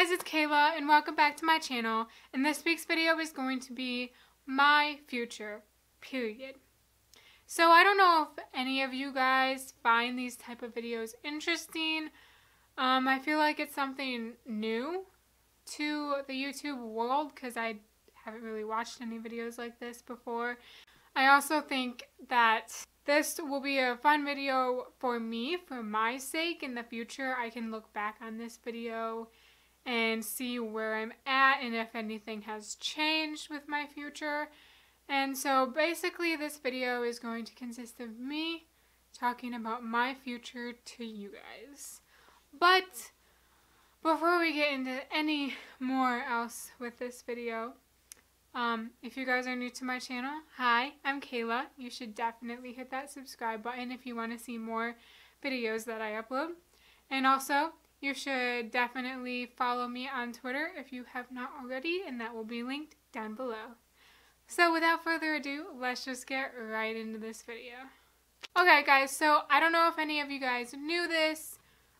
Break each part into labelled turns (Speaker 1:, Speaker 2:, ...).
Speaker 1: guys, it's Kayla and welcome back to my channel, and this week's video is going to be my future, period. So I don't know if any of you guys find these type of videos interesting. I feel like it's something new to the YouTube world because I haven't really watched any videos like this before. I also think that this will be a fun video for me, for my sake. In the future, I can look back on this video and see where I'm at and if anything has changed with my future. And so basically this video is going to consist of me talking about my future to you guys. But before we get into any more else with this video, if you guys are new to my channel, hi, I'm Kayla. You should definitely hit that subscribe button if you want to see more videos that I upload. And also, you should definitely follow me on Twitter if you have not already, and that will be linked down below. So without further ado, let's just get right into this video. Okay guys, so I don't know if any of you guys knew this.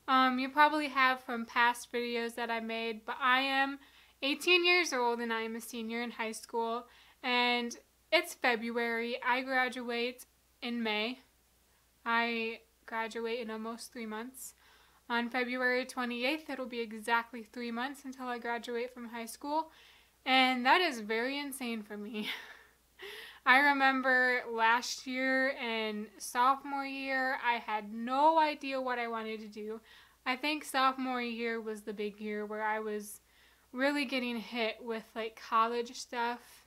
Speaker 1: You probably have from past videos that I made, but I am 18 years old and I am a senior in high school, and it's February. I graduate in May. I graduate in almost 3 months. On February 28th, it'll be exactly 3 months until I graduate from high school, and that is very insane for me. I remember last year and sophomore year, I had no idea what I wanted to do. I think sophomore year was the big year where I was really getting hit with like college stuff,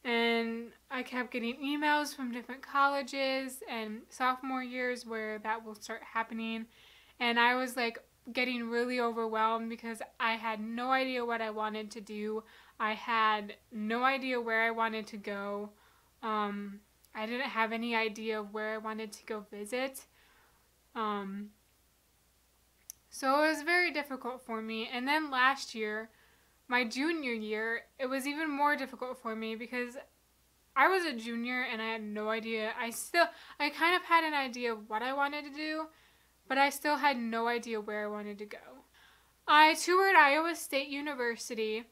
Speaker 1: and I kept getting emails from different colleges, and sophomore years where that will start happening. And I was like getting really overwhelmed because I had no idea what I wanted to do. I had no idea where I wanted to go. I didn't have any idea of where I wanted to go visit. So it was very difficult for me. And then last year, my junior year, it was even more difficult for me because I was a junior and I had no idea. I kind of had an idea of what I wanted to do, but I still had no idea where I wanted to go. I toured Iowa State University,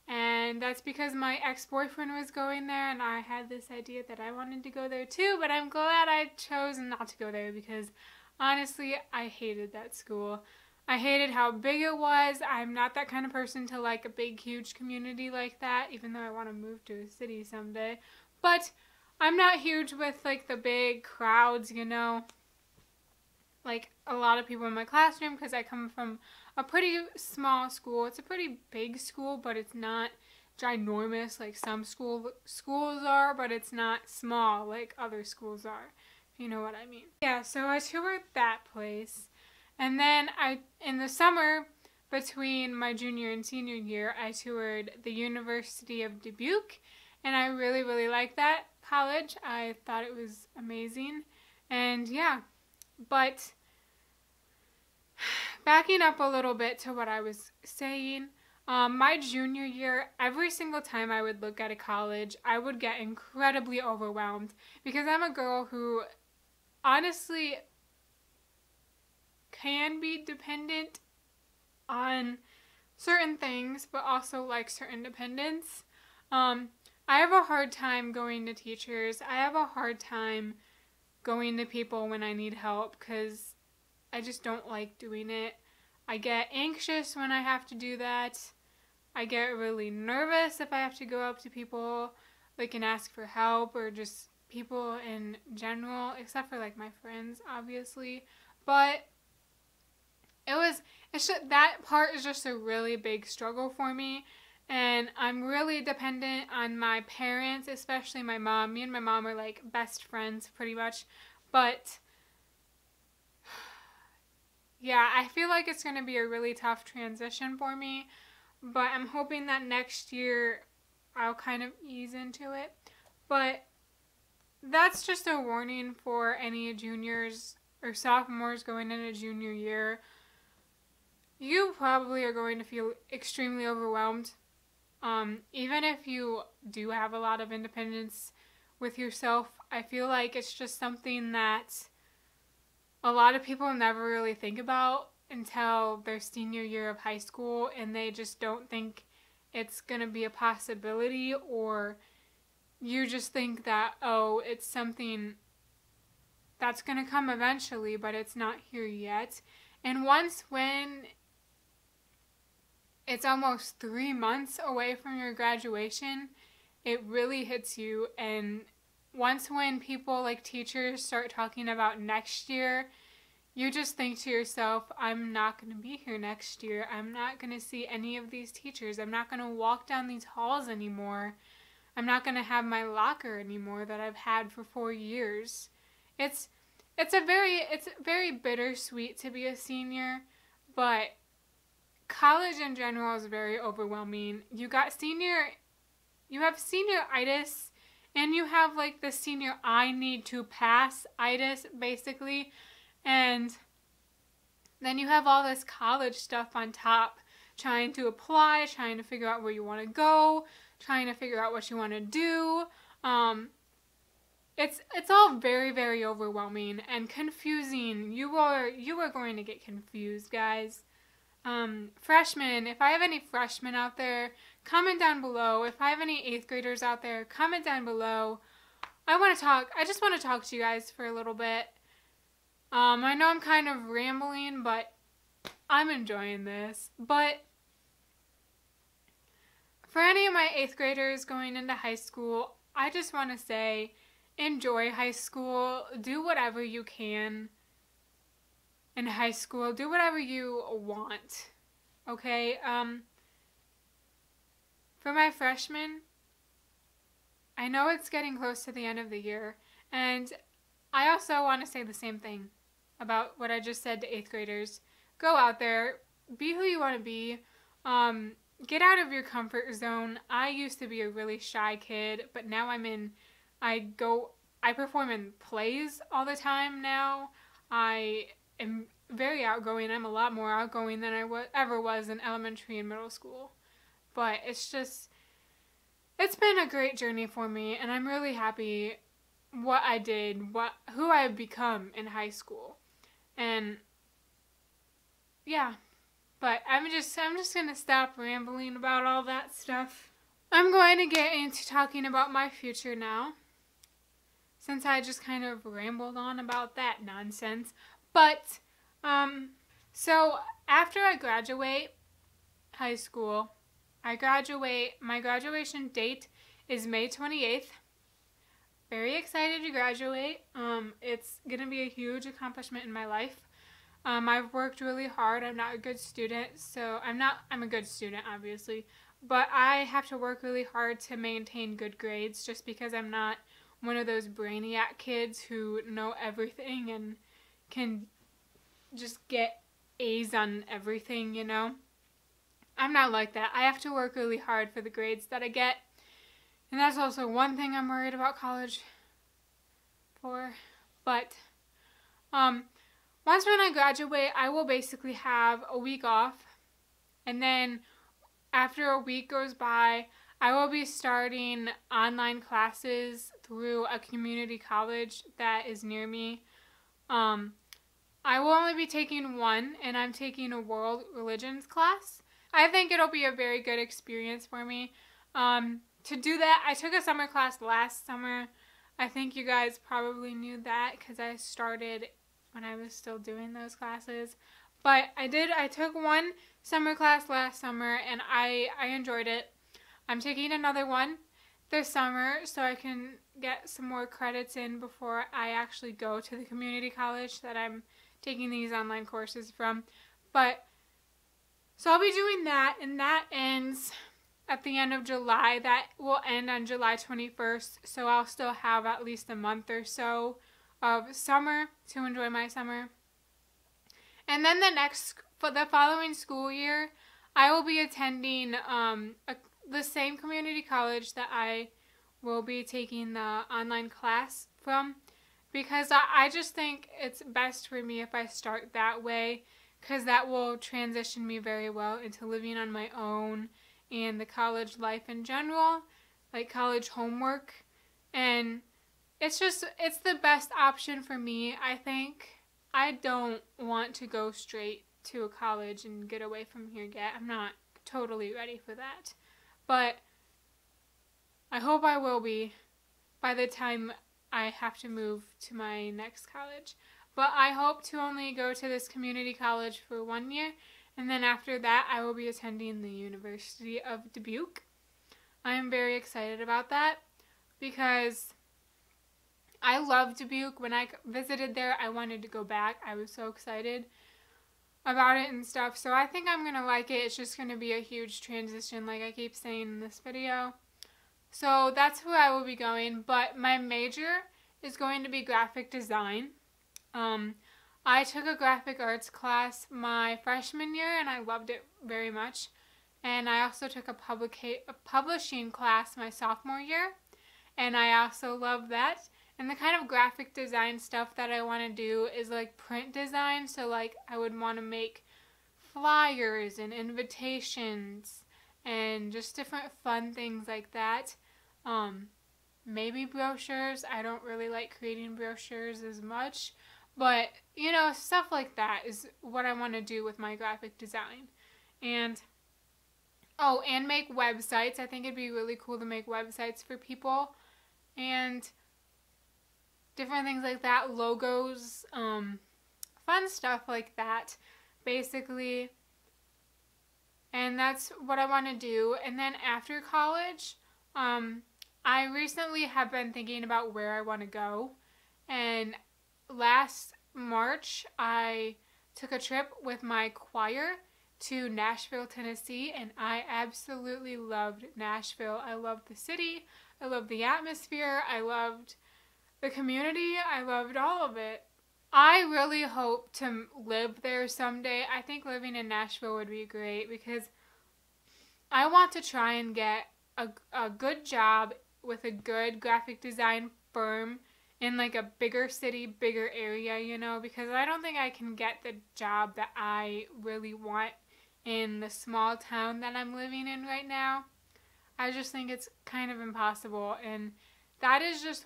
Speaker 1: and that's because my ex-boyfriend was going there, and I had this idea that I wanted to go there too, but I'm glad I chose not to go there because honestly, I hated that school. I hated how big it was. I'm not that kind of person to like a big, huge community like that, even though I want to move to a city someday. But I'm not huge with like the big crowds, you know, like a lot of people in my classroom, because I come from a pretty small school. It's a pretty big school, but it's not ginormous like some schools are, but it's not small like other schools are, if you know what I mean. Yeah, so I toured that place. And then in the summer between my junior and senior year, I toured the University of Dubuque, and I really, really liked that college. I thought it was amazing. And yeah, but backing up a little bit to what I was saying, my junior year, every single time I would look at a college, I would get incredibly overwhelmed because I'm a girl who honestly can be dependent on certain things, but also like certain independence. I have a hard time going to teachers. I have a hard time going to people when I need help because I just don't like doing it. I get anxious when I have to do that. I get really nervous if I have to go up to people like and ask for help, or just people in general, except for like my friends, obviously. But that part is just a really big struggle for me, and I'm really dependent on my parents, especially my mom. Me and my mom are like best friends pretty much, but yeah, I feel like it's going to be a really tough transition for me, but I'm hoping that next year I'll kind of ease into it. But that's just a warning for any juniors or sophomores going into junior year. You probably are going to feel extremely overwhelmed. Even if you do have a lot of independence with yourself, I feel like it's just something that a lot of people never really think about until their senior year of high school, and they just don't think it's going to be a possibility, or you just think that, oh, it's something that's going to come eventually, but it's not here yet. And when it's almost 3 months away from your graduation, it really hits you. And when people like teachers start talking about next year, you just think to yourself, I'm not going to be here next year. I'm not going to see any of these teachers. I'm not going to walk down these halls anymore. I'm not going to have my locker anymore that I've had for 4 years. It's very bittersweet to be a senior, but college in general is very overwhelming. You have senioritis, and you have like the senior I need to pass-itis, basically. And then you have all this college stuff on top, trying to apply, trying to figure out where you want to go, trying to figure out what you want to do. It's all very, very overwhelming and confusing. You are going to get confused, guys. Freshmen, if I have any freshmen out there, comment down below. If I have any 8th graders out there, comment down below. I just want to talk to you guys for a little bit. I know I'm kind of rambling, but I'm enjoying this. But for any of my 8th graders going into high school, I just want to say, enjoy high school. Do whatever you can in high school. Do whatever you want. Okay? For my freshmen, I know it's getting close to the end of the year, and I also want to say the same thing about what I just said to 8th graders. Go out there. Be who you want to be. Get out of your comfort zone. I used to be a really shy kid, but now I perform in plays all the time now. I am very outgoing. I'm a lot more outgoing than I ever was in elementary and middle school. But it's been a great journey for me, and I'm really happy what I did, who I've become in high school. And yeah, but I'm just going to stop rambling about all that stuff. I'm going to get into talking about my future now, since I just kind of rambled on about that nonsense. But, so after I graduate high school, my graduation date is May 28th. Very excited to graduate. It's going to be a huge accomplishment in my life. I've worked really hard. I'm not a good student, so I'm a good student, obviously, but I have to work really hard to maintain good grades, just because I'm not one of those brainiac kids who know everything and can just get A's on everything, you know? I'm not like that. I have to work really hard for the grades that I get. And that's also one thing I'm worried about college for. But, once when I graduate, I will basically have a week off. And then after a week goes by, I will be starting online classes through a community college that is near me. I will only be taking one, and I'm taking a world religions class. I think it'll be a very good experience for me. To do that, I took a summer class last summer. I think you guys probably knew that because I started when I was still doing those classes. But I took one summer class last summer, and I enjoyed it. I'm taking another one this summer so I can get some more credits in before I actually go to the community college that I'm taking these online courses from. So I'll be doing that, and that ends at the end of July. That will end on July 21st, so I'll still have at least a month or so of summer to enjoy my summer. And then for the following school year, I will be attending the same community college that I will be taking the online class from, because I just think it's best for me if I start that way, because that will transition me very well into living on my own and the college life in general, like college homework. And it's the best option for me, I think. I don't want to go straight to a college and get away from here yet. I'm not totally ready for that. But I hope I will be by the time I have to move to my next college. But I hope to only go to this community college for 1 year, and then after that I will be attending the University of Dubuque. I am very excited about that because I love Dubuque. When I visited there, I wanted to go back. I was so excited about it and stuff. So I think I'm going to like it. It's just going to be a huge transition, like I keep saying in this video. So that's who I will be going. But my major is going to be graphic design. I took a graphic arts class my freshman year, and I loved it very much. And I also took a publishing class my sophomore year, and I also love that. And the kind of graphic design stuff that I want to do is like print design. So like I would want to make flyers and invitations and just different fun things like that. Maybe brochures. I don't really like creating brochures as much. But, you know, stuff like that is what I want to do with my graphic design. And, oh, and make websites. I think it'd be really cool to make websites for people. And different things like that. Logos, fun stuff like that, basically. And that's what I want to do. And then after college, I recently have been thinking about where I want to go. And last March, I took a trip with my choir to Nashville, Tennessee, and I absolutely loved Nashville. I loved the city, I loved the atmosphere, I loved the community, I loved all of it. I really hope to live there someday. I think living in Nashville would be great because I want to try and get a good job with a good graphic design firm in like a bigger city, bigger area, you know, because I don't think I can get the job that I really want in the small town that I'm living in right now. I just think it's kind of impossible, and that is just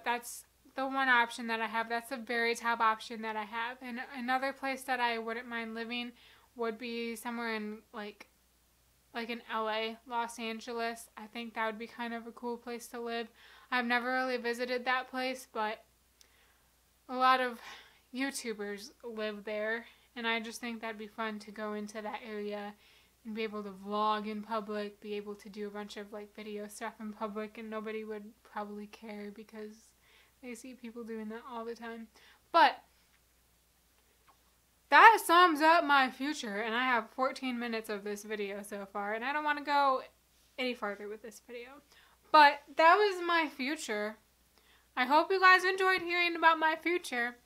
Speaker 1: that's the one option that I have. That's the very top option that I have. And another place that I wouldn't mind living would be somewhere in like in LA, Los Angeles. I think that would be kind of a cool place to live. I've never really visited that place, but a lot of YouTubers live there, and I just think that'd be fun to go into that area and be able to vlog in public, be able to do a bunch of like video stuff in public, and nobody would probably care because they see people doing that all the time. But that sums up my future, and I have 14 minutes of this video so far, and I don't want to go any farther with this video. But that was my future. I hope you guys enjoyed hearing about my future.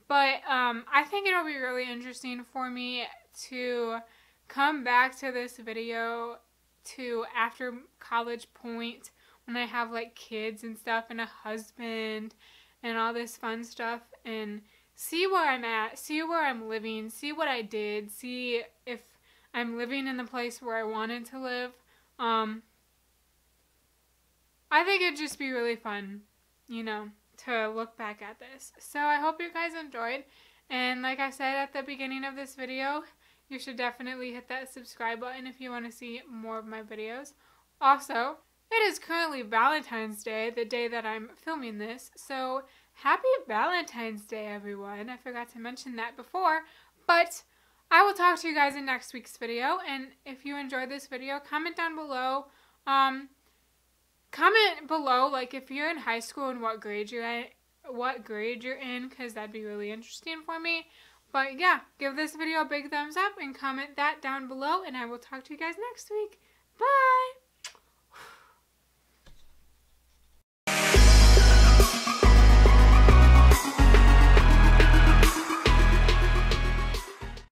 Speaker 1: But I think it'll be really interesting for me to come back to this video to after college point when I have like kids and stuff and a husband and all this fun stuff, and see where I'm at, see where I'm living, see what I did, see if I'm living in the place where I wanted to live. I think it'd just be really fun, you know, to look back at this. So I hope you guys enjoyed, and like I said at the beginning of this video, you should definitely hit that subscribe button if you want to see more of my videos. Also, it is currently Valentine's Day, the day that I'm filming this, so happy Valentine's Day, everyone. I forgot to mention that before, but I will talk to you guys in next week's video, and if you enjoyed this video, comment down below. Comment below, like, if you're in high school and what grade you're in, because that'd be really interesting for me. But yeah, give this video a big thumbs up and comment that down below, and I will talk to you guys next week. Bye!